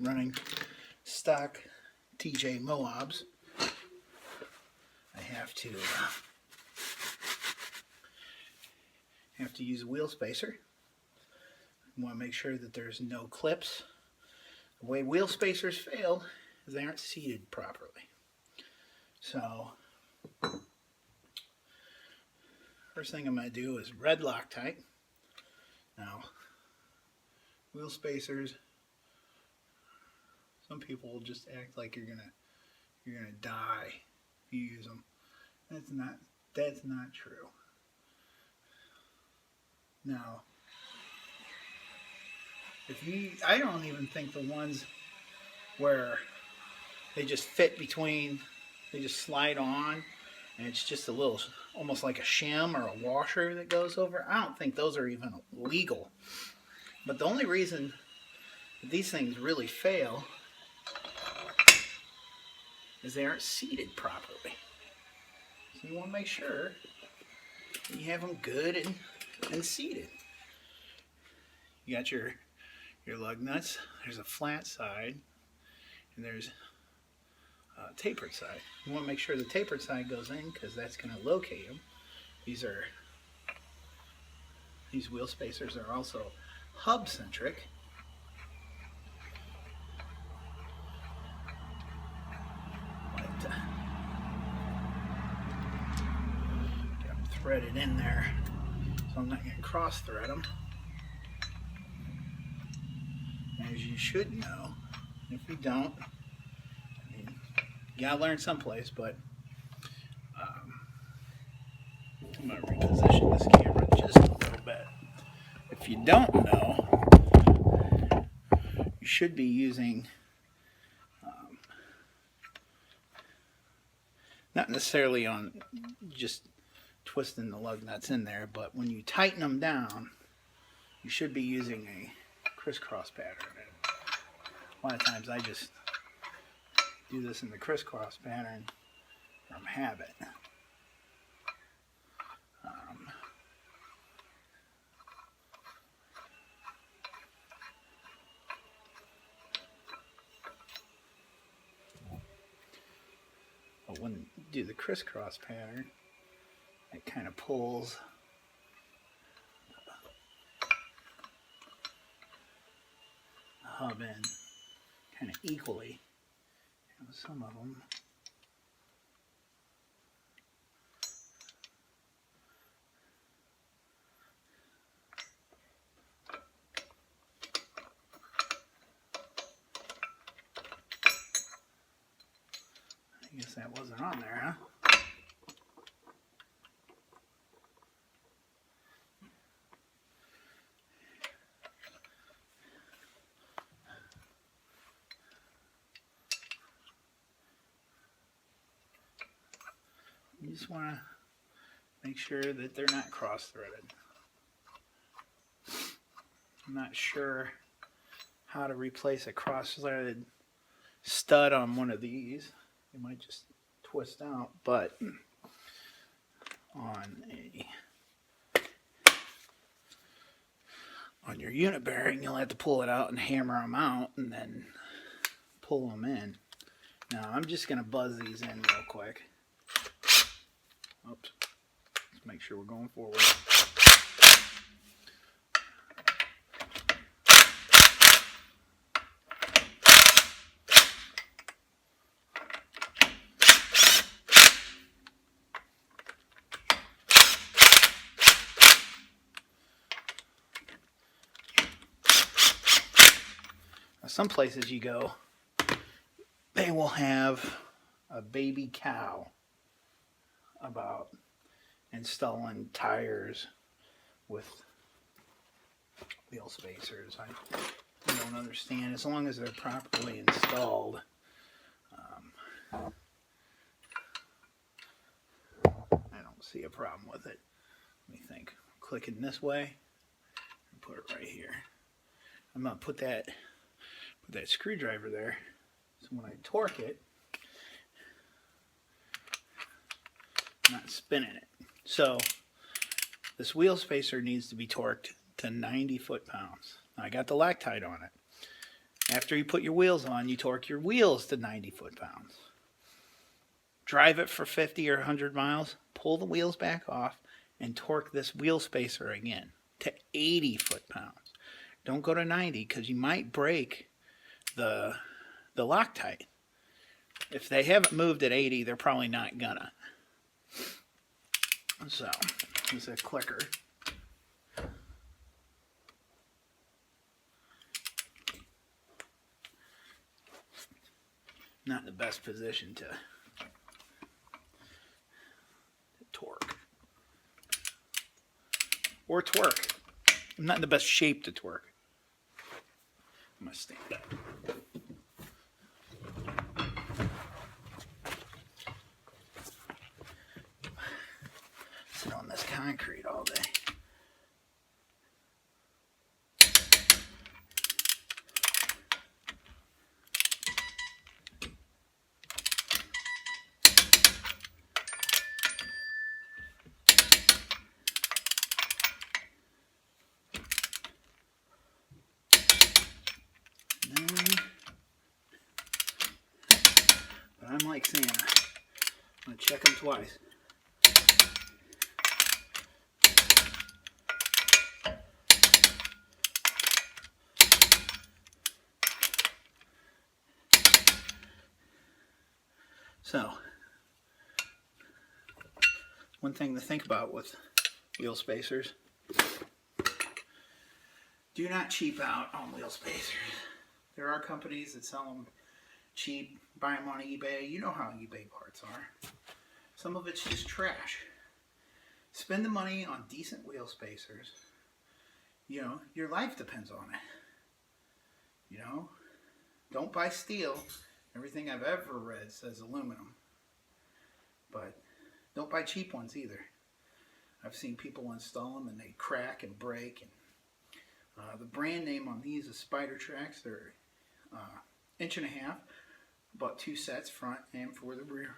running stock TJ Moabs, I have to use a wheel spacer. I want to make sure that there's no clips. The way wheel spacers fail is they aren't seated properly. So, first thing I'm going to do is red Loctite. Now, wheel spacers, some people will just act like you're gonna die if you use them. That's not true. Now, I don't even think the ones where they just fit between, they just slide on, and it's just a little, almost like a shim or a washer that goes over. I don't think those are even legal. But the only reason that these things really fail is they aren't seated properly. So you want to make sure that you have them good and seated. You got your lug nuts. There's a flat side, and there's a tapered side. You want to make sure the tapered side goes in because that's going to locate them. These wheel spacers are also hub centric. But get them threaded in there so I'm not going to cross thread them. As you should know, if you don't, I mean, you gotta learn someplace, but I'm gonna reposition this camera just a little bit. If you don't know, you should be using not necessarily on just twisting the lug nuts in there, but when you tighten them down, you should be using a crisscross pattern. A lot of times I just do this in the crisscross pattern from habit. But when you do the crisscross pattern, it kind of pulls the hub in kind of equally. And some of them I guess that wasn't on there, huh? You just want to make sure that they're not cross-threaded. I'm not sure how to replace a cross-threaded stud on one of these. It might just twist out, but on your unit bearing, you'll have to pull it out and hammer them out and then pull them in. Now, I'm just going to buzz these in real quick. Oops. Let's make sure we're going forward. Now, some places you go, they will have a baby cow about installing tires with wheel spacers. I don't understand. As long as they're properly installed, I don't see a problem with it. Let me think. Clicking this way and put it right here. I'm gonna put that screwdriver there, so when I torque it, I'm not spinning it. So this wheel spacer needs to be torqued to 90 foot-pounds. Now, I got the Loctite on it. After you put your wheels on, you torque your wheels to 90 foot-pounds. Drive it for 50 or 100 miles, pull the wheels back off, and torque this wheel spacer again to 80 foot-pounds. Don't go to 90 because you might break the Loctite. If they haven't moved at 80, they're probably not gonna. So, here's a clicker. Not in the best position to torque. Or twerk. I'm not in the best shape to twerk. I'm gonna stand up. Sit on this concrete all day. But I'm like Santa. I'm gonna check them twice. So, one thing to think about with wheel spacers, do not cheap out on wheel spacers. There are companies that sell them cheap, buy them on eBay. You know how eBay parts are. Some of it's just trash. Spend the money on decent wheel spacers. You know, your life depends on it. You know, don't buy steel. Everything I've ever read says aluminum. But don't buy cheap ones either. I've seen people install them and they crack and break. And the brand name on these is Spidertrax. They're 1.5 inches, about 2 sets, front and for the rear.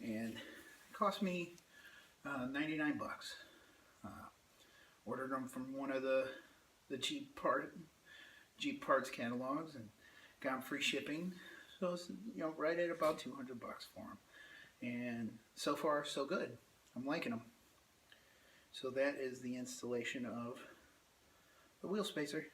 And it cost me 99 bucks. Ordered them from one of the Jeep parts catalogs and got them free shipping. So it's, you know, right at about 200 bucks for them. And so far, so good. I'm liking them. So that is the installation of the wheel spacer.